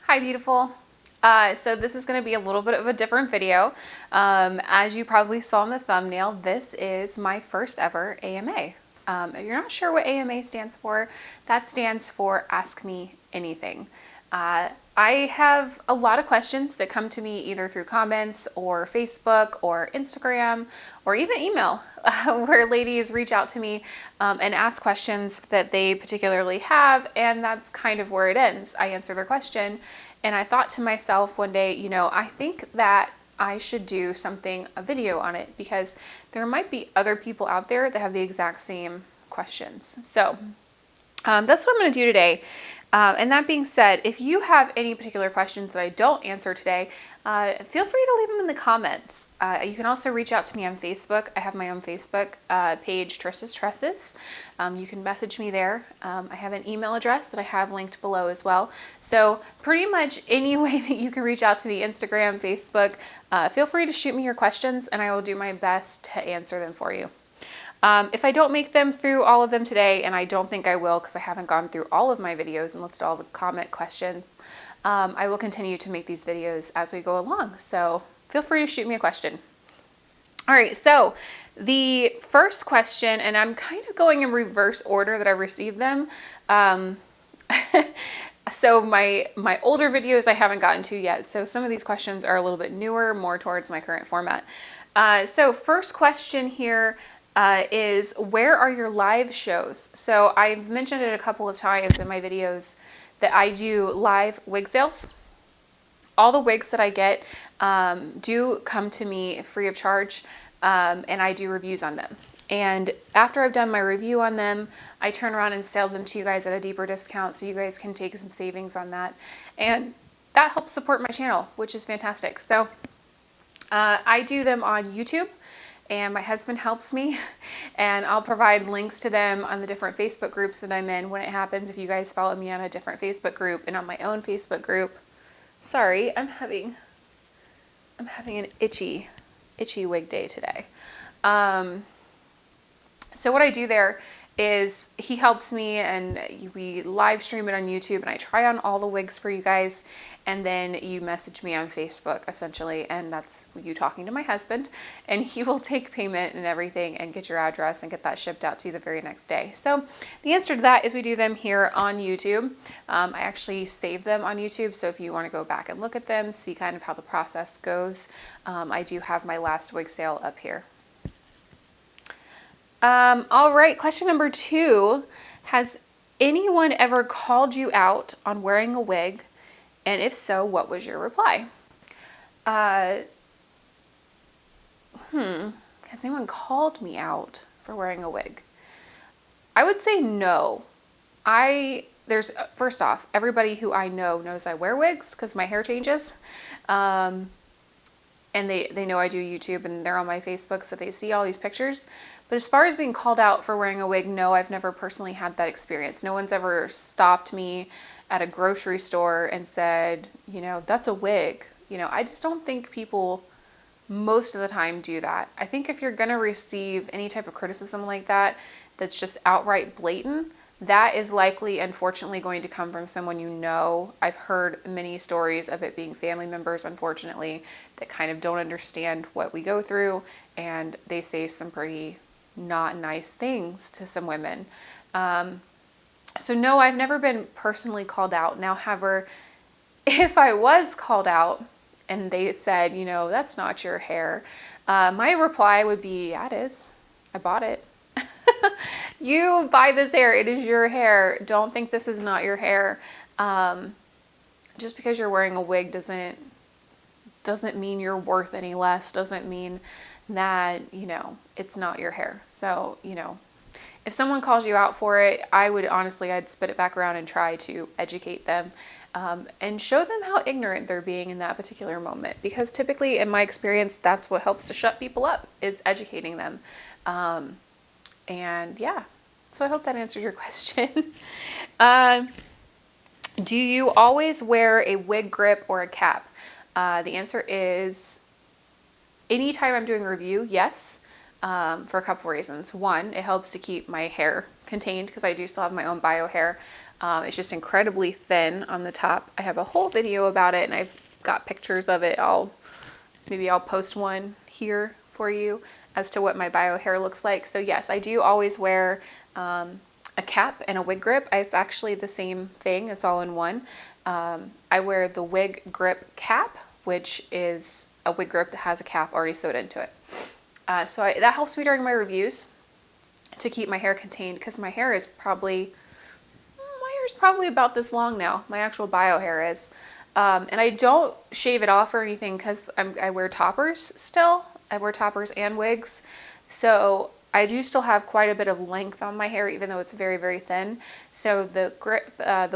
Hi, beautiful. So this is going to be a little bit of a different video. As you probably saw in the thumbnail, this is my first ever AMA. If you're not sure what AMA stands for, that stands for Ask Me Anything. I have a lot of questions that come to me either through comments or Facebook or Instagram or even email where ladies reach out to me and ask questions that they particularly have, and that's kind of where it ends. I answer their question, and I thought to myself one day, I think that I should do a video on it, because there might be other people out there that have the exact same questions. So that's what I'm going to do today. And that being said, if you have any particular questions that I don't answer today, feel free to leave them in the comments. You can also reach out to me on Facebook. I have my own Facebook page, Tresses. You can message me there. I have an email address that I have linked below as well. So pretty much any way that you can reach out to me, Instagram, Facebook, feel free to shoot me your questions and I will do my best to answer them for you. If I don't make them through all of them today, and I don't think I will because I haven't gone through all of my videos and looked at all the comment questions, I will continue to make these videos as we go along. So feel free to shoot me a question. All right, so the first question, and I'm kind of going in reverse order that I received them. So my older videos I haven't gotten to yet. So some of these questions are a little bit newer, more towards my current format. So first question here is, where are your live shows? So I've mentioned it a couple of times in my videos that I do live wig sales. All the wigs that I get do come to me free of charge, and I do reviews on them. And after I've done my review on them, I turn around and sell them to you guys at a deeper discount so you guys can take some savings on that. And that helps support my channel, which is fantastic. So I do them on YouTube, and my husband helps me, and I'll provide links to them on the different Facebook groups that I'm in when it happens. If you guys follow me on a different Facebook group and on my own Facebook group. Sorry, I'm having an itchy wig day today. So what I do there is he helps me, and we live stream it on YouTube, and I try on all the wigs for you guys, and then you message me on Facebook essentially, and that's you talking to my husband, and he will take payment and everything and get your address and get that shipped out to you the very next day. So the answer to that is we do them here on YouTube. I actually save them on YouTube, so if you want to go back and look at them, see kind of how the process goes, I do have my last wig sale up here. All right, question number 2. Has anyone ever called you out on wearing a wig? And if so, what was your reply? Has anyone called me out for wearing a wig? I would say no. First off, everybody who I know knows I wear wigs because my hair changes. And they know I do YouTube, and they're on my Facebook, so they see all these pictures. But as far as being called out for wearing a wig, no, I've never personally had that experience. No one's ever stopped me at a grocery store and said, that's a wig. I just don't think people most of the time do that. I think if you're going to receive any type of criticism like that, that's just outright blatant, that is likely, unfortunately, going to come from someone you know. I've heard many stories of it being family members, unfortunately, that kind of don't understand what we go through, and they say some pretty not nice things to some women. So no, I've never been personally called out. Now, however, if I was called out and they said, that's not your hair, my reply would be, yeah, it is. I bought it. You buy this hair, it is your hair. Don't think this is not your hair. Just because you're wearing a wig doesn't mean you're worth any less, doesn't mean that, it's not your hair. So, if someone calls you out for it, I'd spit it back around and try to educate them and show them how ignorant they're being in that particular moment. Because typically, in my experience, that's what helps to shut people up, is educating them. And yeah, so I hope that answers your question. Do you always wear a wig grip or a cap? The answer is anytime I'm doing a review, yes. for a couple reasons. One, it helps to keep my hair contained because I do still have my own bio hair. It's just incredibly thin on the top. I have a whole video about it and I've got pictures of it. Maybe I'll post one here for you as to what my bio hair looks like. So yes, I do always wear a cap and a wig grip. It's actually the same thing. It's all in one. I wear the Wig Grip Cap, which is a wig grip that has a cap already sewed into it. That helps me during my reviews to keep my hair contained because my hair is probably about this long now. My actual bio hair is. And I don't shave it off or anything because I wear toppers still. I wear toppers and wigs. So I do still have quite a bit of length on my hair, even though it's very, very thin. So the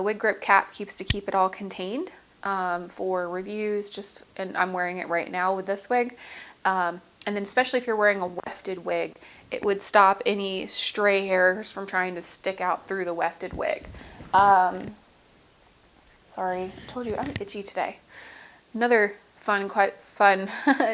Wig Grip Cap keeps it all contained for reviews. And I'm wearing it right now with this wig. And then especially if you're wearing a wefted wig, it would stop any stray hairs from trying to stick out through the wefted wig. Sorry, I told you I'm itchy today. Another fun,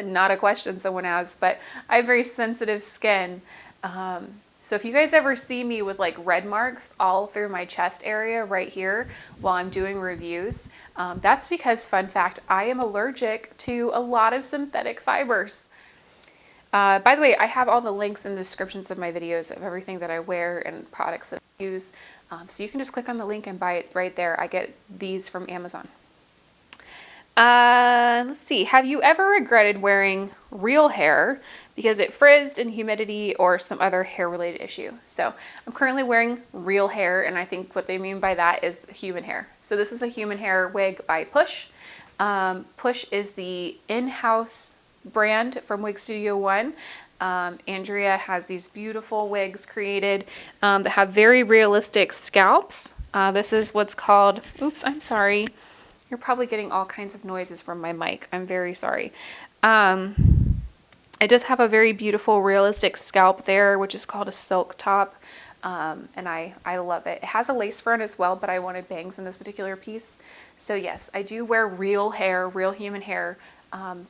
not a question someone asked, but I have very sensitive skin. So if you guys ever see me with like red marks all through my chest area right here while I'm doing reviews, that's because, fun fact, I am allergic to a lot of synthetic fibers. By the way, I have all the links in the descriptions of my videos of everything that I wear and products that I use. So you can just click on the link and buy it right there. I get these from Amazon. Let's see. Have you ever regretted wearing real hair because it frizzed in humidity or some other hair related issue? So I'm currently wearing real hair, and I think what they mean by that is human hair. So this is a human hair wig by Push. Push is the in-house brand from Wig Studio 1. Andrea has these beautiful wigs created that have very realistic scalps. This is what's called, oops, I'm sorry. You're probably getting all kinds of noises from my mic. I'm very sorry. It does have a very beautiful realistic scalp there, which is called a silk top. And I love it. It has a lace front as well, but I wanted bangs in this particular piece. So yes, I do wear real hair, real human hair,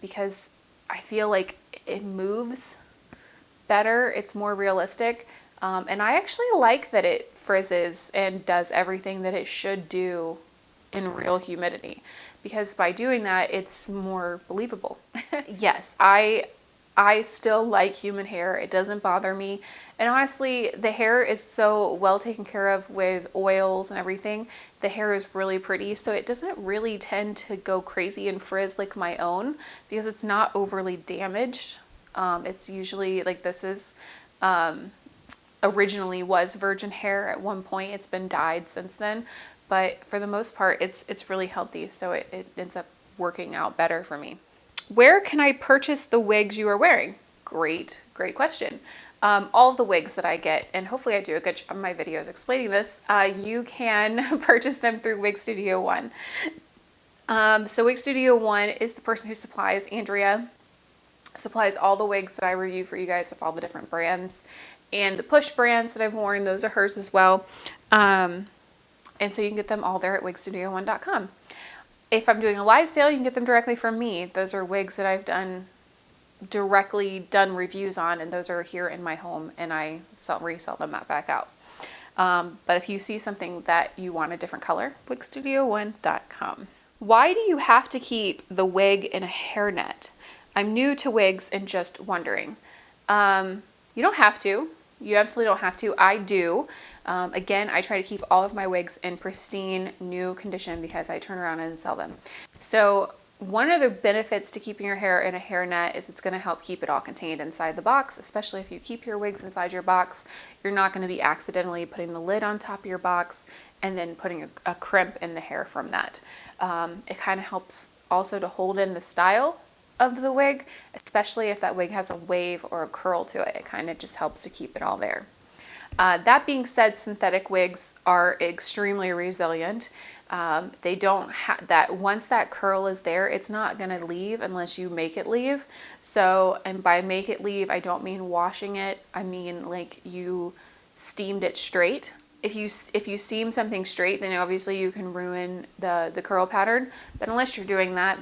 because I feel like it moves better. It's more realistic. And I actually like that it frizzes and does everything that it should do in real humidity, because by doing that, it's more believable. Yes, I still like human hair. It doesn't bother me. And honestly, the hair is so well taken care of with oils and everything. The hair is really pretty, so it doesn't really tend to go crazy and frizz like my own because it's not overly damaged. It's usually like this is originally was virgin hair at one point. It's been dyed since then, but for the most part, it's really healthy, so it ends up working out better for me. Where can I purchase the wigs you are wearing? Great question. All of the wigs that I get, and hopefully I do a good job in my videos explaining this, you can purchase them through Wig Studio 1. So Wig Studio 1 is the person who supplies, Andrea, supplies all the wigs that I review for you guys of all the different brands. And the Push brands that I've worn, those are hers as well. And so you can get them all there at wigstudio1.com. If I'm doing a live sale, you can get them directly from me. Those are wigs that I've directly done reviews on, and those are here in my home, and I resell them back out. But if you see something that you want a different color, wigstudio1.com. Why do you have to keep the wig in a hairnet? I'm new to wigs and just wondering. You don't have to. You absolutely don't have to. I do. Again, I try to keep all of my wigs in pristine, new condition because I turn around and sell them. So one of the benefits to keeping your hair in a hairnet is it's going to help keep it all contained inside the box, especially if you keep your wigs inside your box. You're not going to be accidentally putting the lid on top of your box and then putting a crimp in the hair from that. It kind of helps also to hold in the style of the wig, especially if that wig has a wave or a curl to it. It kind of just helps to keep it all there. That being said, synthetic wigs are extremely resilient. They don't have that, once that curl is there, it's not going to leave unless you make it leave. So, and by make it leave, I don't mean washing it. I mean like you steamed it straight. If you steam something straight, then obviously you can ruin the curl pattern. But unless you're doing that,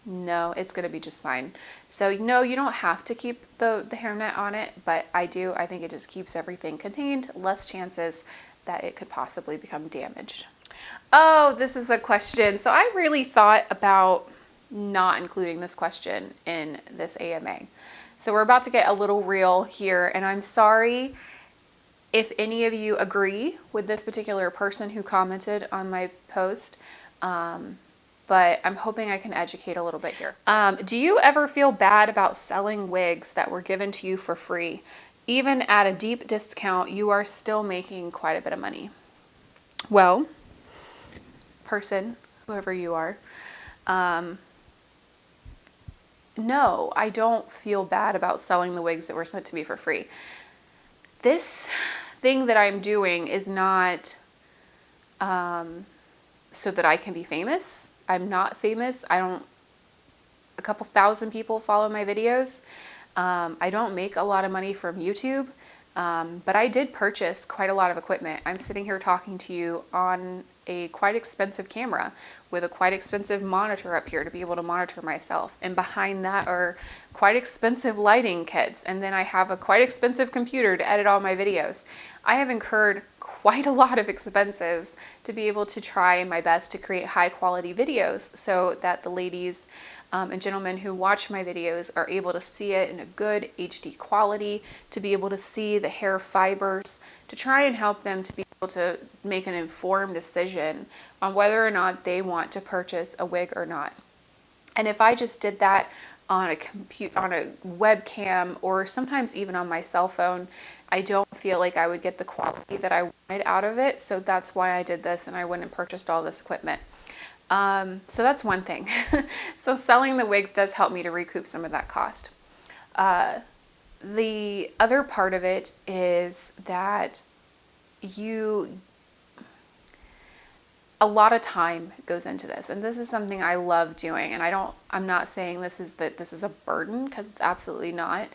no, it's going to be just fine. So no, you don't have to keep the hairnet on it, but I do. I think it just keeps everything contained, less chances that it could possibly become damaged. Oh, this is a question. So I really thought about not including this question in this AMA. So we're about to get a little real here, and I'm sorry if any of you agree with this particular person who commented on my post, but I'm hoping I can educate a little bit here. Do you ever feel bad about selling wigs that were given to you for free? Even at a deep discount, you are still making quite a bit of money. Well, person, whoever you are, no, I don't feel bad about selling the wigs that were sent to me for free. This thing that I'm doing is not so that I can be famous. I'm not famous. A couple thousand people follow my videos. I don't make a lot of money from YouTube, but I did purchase quite a lot of equipment. I'm sitting here talking to you on a quite expensive camera with a quite expensive monitor up here to be able to monitor myself. And behind that are quite expensive lighting kits. And then I have a quite expensive computer to edit all my videos. I have incurred quite a lot of expenses to be able to try my best to create high quality videos so that the ladies and gentlemen who watch my videos are able to see it in a good HD quality, to be able to see the hair fibers, to try and help them to be able to make an informed decision on whether or not they want to purchase a wig or not. And if I just did that on a webcam, or sometimes even on my cell phone, I don't feel like I would get the quality that I wanted out of it. So that's why I did this, and I went and purchased all this equipment. So that's one thing. So selling the wigs does help me to recoup some of that cost. The other part of it is that a lot of time goes into this, and this is something I love doing. And I'm not saying this is a burden, because it's absolutely not.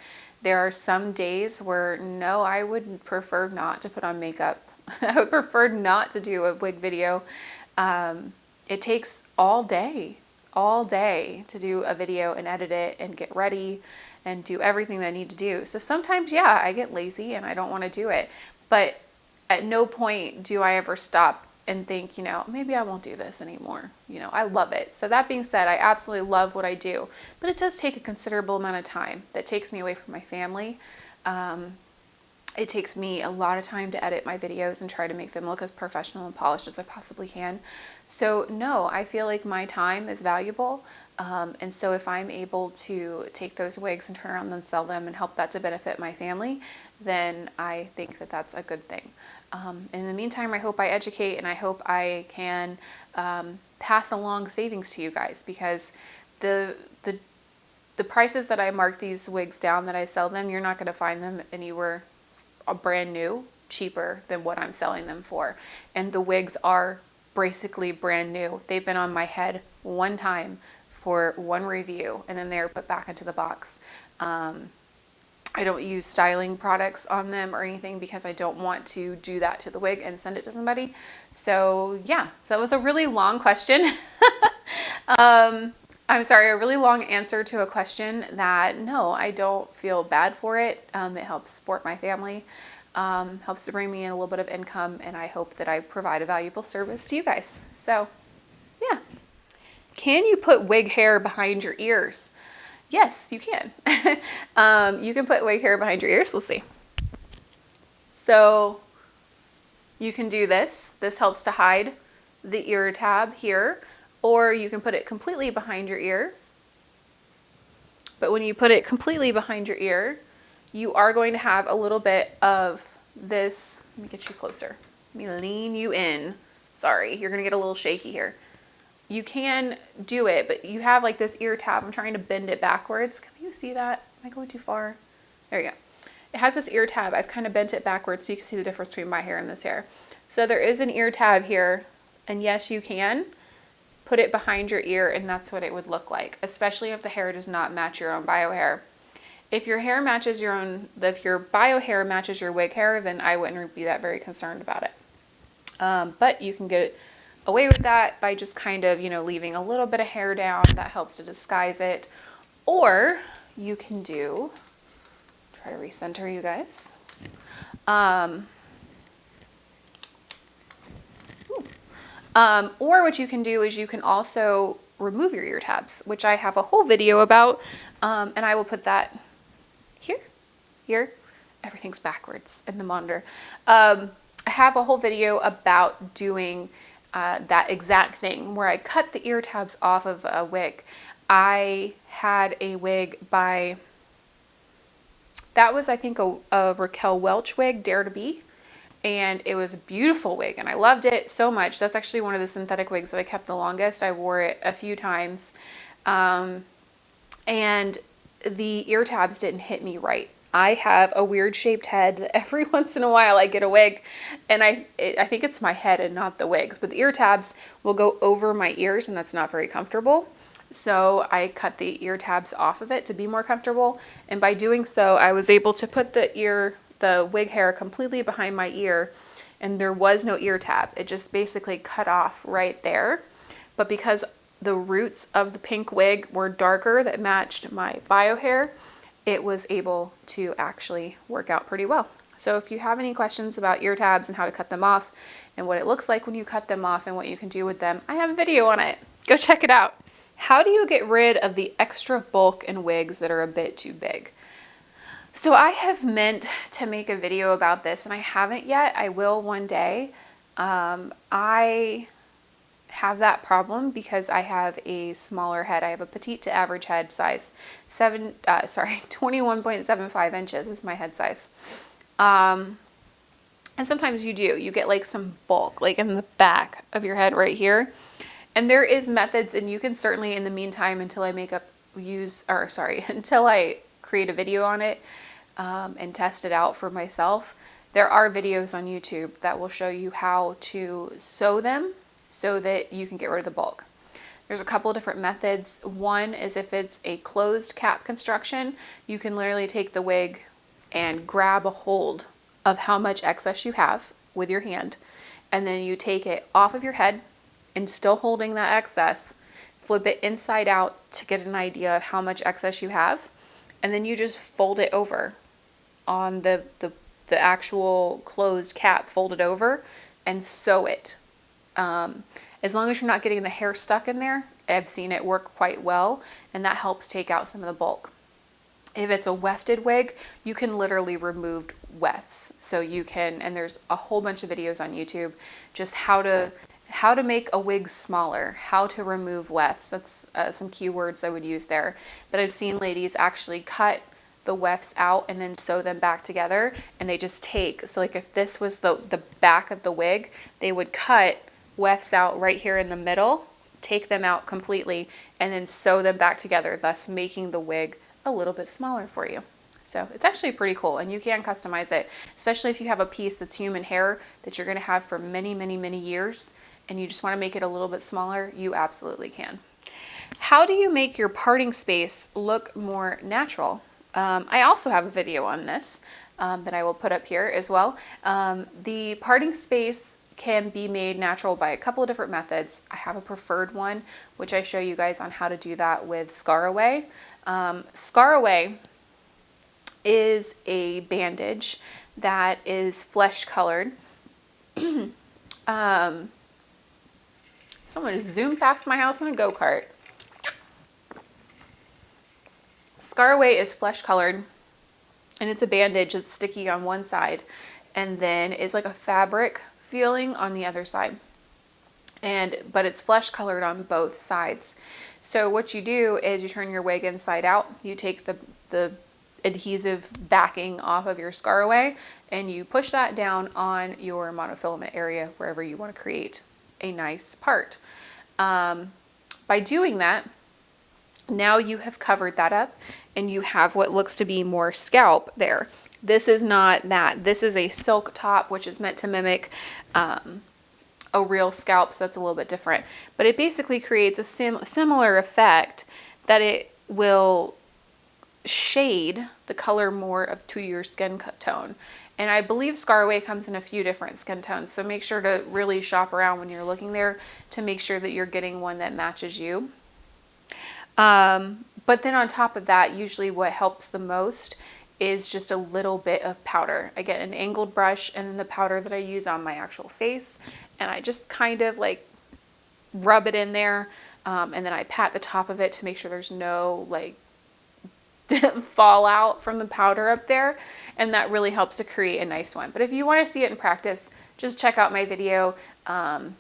There are some days where no, I would prefer not to put on makeup. I would prefer not to do a wig video. It takes all day to do a video and edit it and get ready and do everything that I need to do. So sometimes, yeah, I get lazy and I don't want to do it. But at no point do I ever stop and think, maybe I won't do this anymore. I love it. So that being said, I absolutely love what I do, but it does take a considerable amount of time that takes me away from my family. It takes me a lot of time to edit my videos and try to make them look as professional and polished as I possibly can. So no, I feel like my time is valuable. And so if I'm able to take those wigs and turn around and sell them and help that to benefit my family, then I think that that's a good thing. In the meantime, I hope I educate, and I hope I can pass along savings to you guys, because the prices that I mark these wigs down that I sell them, you're not going to find them anywhere brand new cheaper than what I'm selling them for. And the wigs are basically brand new. They've been on my head one time for one review, and then they're put back into the box. I don't use styling products on them or anything, because I don't want to do that to the wig and send it to somebody. So yeah, so that was a really long question. I'm sorry, a really long answer to a question that no, I don't feel bad for it. It helps support my family, helps to bring me in a little bit of income, and I hope that I provide a valuable service to you guys. So yeah. Can you put wig hair behind your ears? Yes, you can. You can put wig hair behind your ears. Let's see. So you can do this. This helps to hide the ear tab here. Or you can put it completely behind your ear. But when you put it completely behind your ear, you are going to have a little bit of this. Let me get you closer. Let me lean you in. Sorry, you're going to get a little shaky here. You can do it, but you have like this ear tab. I'm trying to bend it backwards. Can you see that? Am I going too far? There you go. It has this ear tab. I've kind of bent it backwards so you can see the difference between my hair and this hair. So there is an ear tab here, and yes, you can put it behind your ear, and that's what it would look like, especially if the hair does not match your own bio hair. If your hair matches if your bio hair matches your wig hair, then I wouldn't be that very concerned about it. But you can get away with that by just kind of, you know, leaving a little bit of hair down. That helps to disguise it. Or you can do, try to recenter you guys. Or what you can do is you can also remove your ear tabs, which I have a whole video about, and I will put that here. Everything's backwards in the monitor. I have a whole video about doing that exact thing where I cut the ear tabs off of a wig. I had a wig by, that was I think a Raquel Welch wig, Dare to Be. And it was a beautiful wig and I loved it so much. That's actually one of the synthetic wigs that I kept the longest. I wore it a few times. And the ear tabs didn't hit me right. I have a weird shaped head that every once in a while I get a wig and I think it's my head and not the wigs, but the ear tabs will go over my ears and that's not very comfortable. So I cut the ear tabs off of it to be more comfortable. And by doing so, I was able to put the wig hair completely behind my ear and there was no ear tab. It just basically cut off right there. But because the roots of the pink wig were darker that matched my bio hair, it was able to actually work out pretty well. So if you have any questions about ear tabs and how to cut them off and what it looks like when you cut them off and what you can do with them, I have a video on it. Go check it out. How do you get rid of the extra bulk in wigs that are a bit too big? So I have meant to make a video about this and I haven't yet. I will one day. I have that problem because I have a smaller head. I have a petite to average head size. 21.75 inches is my head size. And sometimes you get like some bulk, like in the back of your head right here. And there is methods, and you can certainly, in the meantime, until I until I create a video on it and test it out for myself, there are videos on YouTube that will show you how to sew them so that you can get rid of the bulk. There's a couple of different methods. One is if it's a closed cap construction, you can literally take the wig and grab a hold of how much excess you have with your hand, and then you take it off of your head and still holding that excess, flip it inside out to get an idea of how much excess you have, and then you just fold it over on the actual closed cap, fold it over and sew it. As long as you're not getting the hair stuck in there, I've seen it work quite well, and that helps take out some of the bulk. If it's a wefted wig, you can literally remove wefts. So you can, and there's a whole bunch of videos on YouTube, just how to make a wig smaller, how to remove wefts. That's some keywords I would use there. But I've seen ladies actually cut the wefts out and then sew them back together, and they just take, so like if this was the back of the wig, they would cut wefts out right here in the middle, take them out completely, and then sew them back together, thus making the wig a little bit smaller for you. So it's actually pretty cool, and you can customize it, especially if you have a piece that's human hair that you're going to have for many, many, many years, and you just want to make it a little bit smaller, you absolutely can. How do you make your parting space look more natural? I also have a video on this that I will put up here as well. The parting space can be made natural by a couple of different methods. I have a preferred one, which I show you guys on how to do that with Scar Away. Scar Away is a bandage that is flesh colored. Someone zoomed past my house in a go-kart. Scar Away is flesh colored, and it's a bandage that's sticky on one side and then is like a fabric feeling on the other side. But it's flesh colored on both sides. So what you do is you turn your wig inside out, you take the adhesive backing off of your Scar Away, and you push that down on your monofilament area wherever you want to create a nice part. By doing that, now you have covered that up and you have what looks to be more scalp there. This is not that. This is a silk top, which is meant to mimic a real scalp, so that's a little bit different. But it basically creates a similar effect that it will shade the color more to your skin tone. And I believe Scarway comes in a few different skin tones, so make sure to really shop around when you're looking there to make sure that you're getting one that matches you. But then on top of that, usually what helps the most is just a little bit of powder. I get an angled brush and then the powder that I use on my actual face, and I just kind of like rub it in there, and then I pat the top of it to make sure there's no like fallout from the powder up there, and that really helps to create a nice one. But if you want to see it in practice, just check out my video. I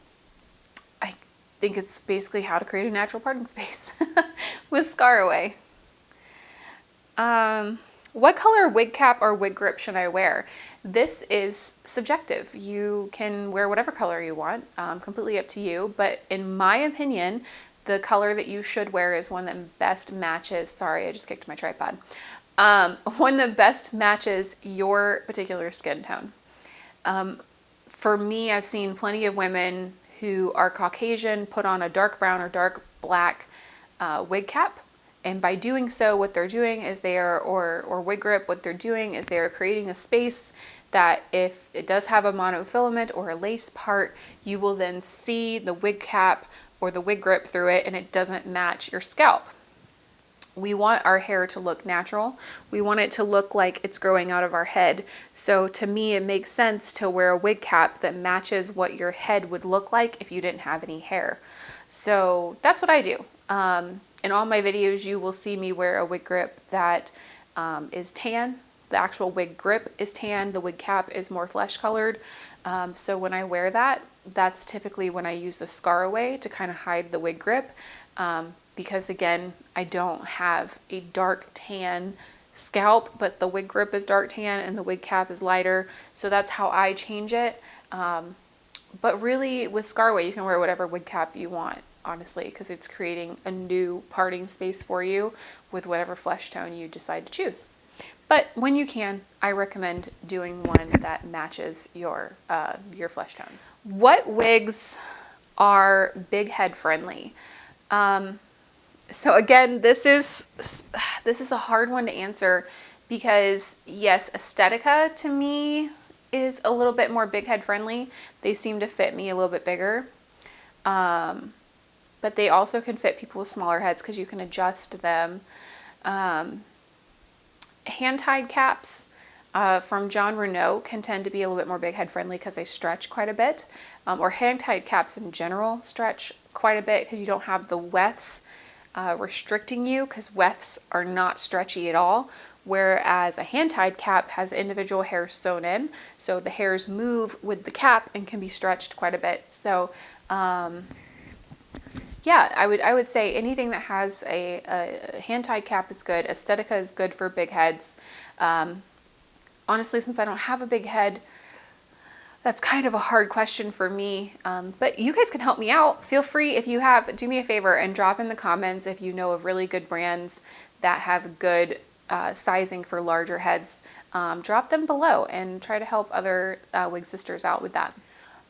think it's basically how to create a natural parting space with Scarway. What color wig cap or wig grip should I wear? This is subjective. You can wear whatever color you want, completely up to you. But in my opinion, the color that you should wear is one that best matches, sorry, I just kicked my tripod. One that best matches your particular skin tone. For me, I've seen plenty of women who are Caucasian put on a dark brown or dark black wig cap. And by doing so, what they're doing is or wig grip, what they're doing is they're creating a space that if it does have a monofilament or a lace part, you will then see the wig cap or the wig grip through it, and it doesn't match your scalp. We want our hair to look natural. We want it to look like it's growing out of our head. So to me, it makes sense to wear a wig cap that matches what your head would look like if you didn't have any hair. So that's what I do. In all my videos, you will see me wear a wig grip that is tan. The actual wig grip is tan. The wig cap is more flesh colored. So when I wear that, that's typically when I use the Scarway to kind of hide the wig grip. Because again, I don't have a dark tan scalp, but the wig grip is dark tan and the wig cap is lighter. So that's how I change it. But really with Scarway, you can wear whatever wig cap you want, honestly, because it's creating a new parting space for you with whatever flesh tone you decide to choose. But when you can, I recommend doing one that matches your flesh tone. What wigs are big head friendly? So again, this is a hard one to answer because yes, Aesthetica to me is a little bit more big head friendly. They seem to fit me a little bit bigger. But they also can fit people with smaller heads because you can adjust them. Hand-tied caps from Jon Renau can tend to be a little bit more big head friendly because they stretch quite a bit. Or hand-tied caps in general stretch quite a bit because you don't have the wefts restricting you, because wefts are not stretchy at all. Whereas a hand-tied cap has individual hairs sewn in, so the hairs move with the cap and can be stretched quite a bit. So yeah, I would say anything that has a hand-tied cap is good. Aesthetica is good for big heads. Honestly, since I don't have a big head, that's kind of a hard question for me, but you guys can help me out. Feel free, if you have, do me a favor and drop in the comments if you know of really good brands that have good sizing for larger heads. Drop them below and try to help other wig sisters out with that.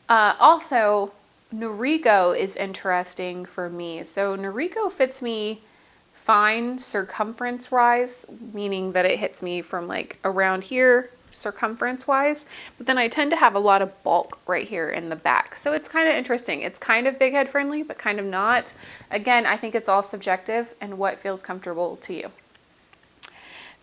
Also, Noriko is interesting for me. So Noriko fits me fine circumference wise, meaning that it hits me from like around here circumference wise, but then I tend to have a lot of bulk right here in the back. So it's kind of interesting. It's kind of big head friendly, but kind of not. Again, I think it's all subjective and what feels comfortable to you.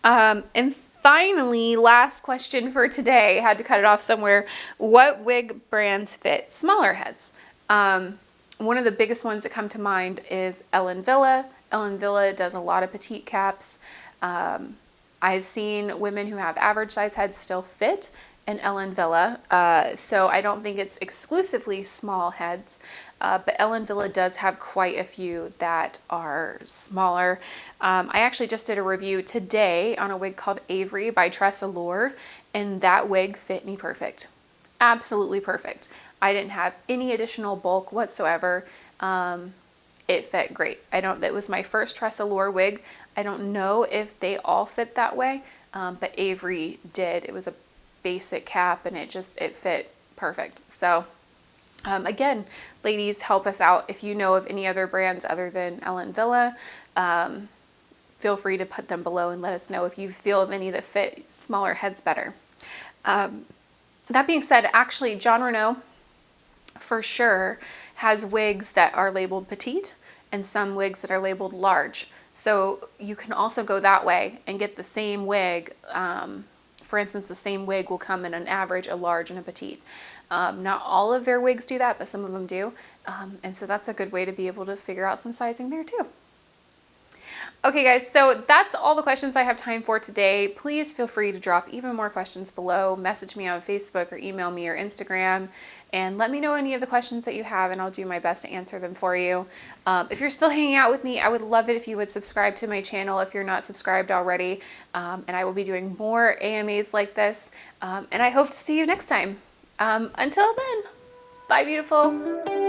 And finally, last question for today, had to cut it off somewhere. What wig brands fit smaller heads? One of the biggest ones that come to mind is Ellen Villa. Ellen Villa does a lot of petite caps. I've seen women who have average size heads still fit in Ellen Villa. So I don't think it's exclusively small heads, but Ellen Villa does have quite a few that are smaller. I actually just did a review today on a wig called Avery by Tressa, and that wig fit me perfect. Absolutely perfect. I didn't have any additional bulk whatsoever. It fit great. That was my first Tressa wig. I don't know if they all fit that way, but Avery did. It was a basic cap and it fit perfect. So again, ladies, help us out. If you know of any other brands other than Ellen Villa, feel free to put them below and let us know if you feel of any that fit smaller heads better. That being said, actually, Jon Renau for sure has wigs that are labeled petite and some wigs that are labeled large. So you can also go that way and get the same wig. For instance, the same wig will come in an average, a large, and a petite. Not all of their wigs do that, but some of them do. And so that's a good way to be able to figure out some sizing there too. Okay guys, so that's all the questions I have time for today. Please feel free to drop even more questions below. Message me on Facebook or email me or Instagram and let me know any of the questions that you have and I'll do my best to answer them for you. If you're still hanging out with me, I would love it if you would subscribe to my channel if you're not subscribed already. And I will be doing more AMAs like this. And I hope to see you next time. Until then, bye beautiful.